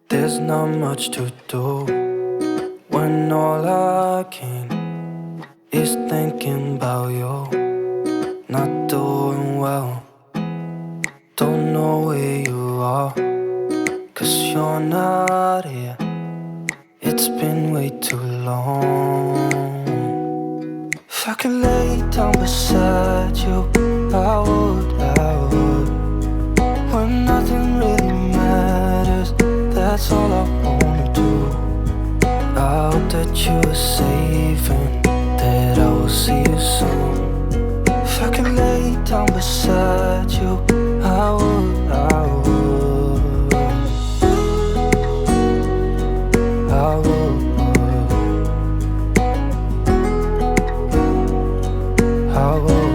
There's not much to do when all I can is thinking about you. Not doing well, don't know where you are, 'cause you're not here. It's been way too long. If I could lay down beside you, I would, when nothing really matters, that's all I wanna do. I hope that you are safe and that I will see you soon. If I could lay down beside you, I would, I would, I would, I would.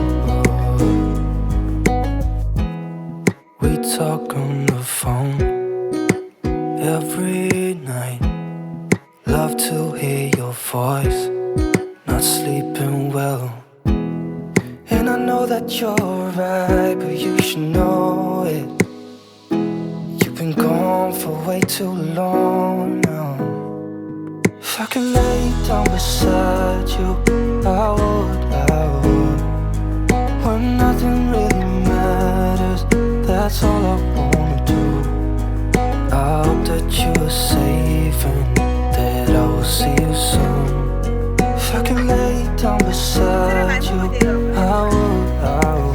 We talk on the phone every night. Love to hear your voice, not sleeping well. And I know that you're right, but you should know it. You've been gone for way too long now. If I could lay down beside you, I would, when nothing really matters, that's all I wanna do. I hope that you are safe and that I will see you soon. If I could lay down beside you, I would, I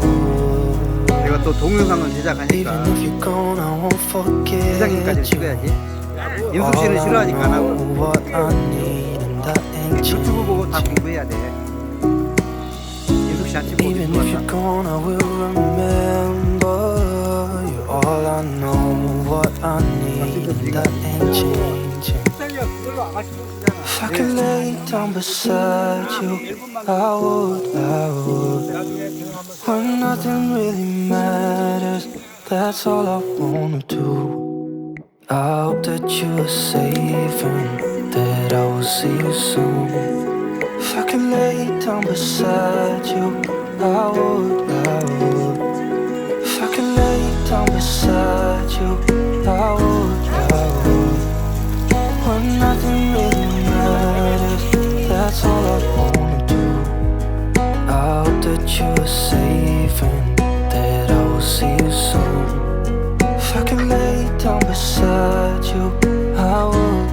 would. 내가 또 동영상을 제작하니까 Even if you're gone, I won't forget 시장님까지 you. 찍어야지. 인숙 씨는 싫어하니까 안 하고 What I need and that ain't 유튜브 보고 다 changing. 공부해야 돼. 인숙 씨한테 보고 Even if you're gone, I will remember you. All I know, what I need and that ain't changing. If I could lay down beside you, I would, when nothing really matters, that's all I wanna do. I hope that you are safe and that I will see you soon. If I could lay down beside you, I would, if I could lay down beside you, I would, when nothing really matters, that's all I wanna do. I hope that you are safe and that I will see you soon. If I could lay down beside you, I would,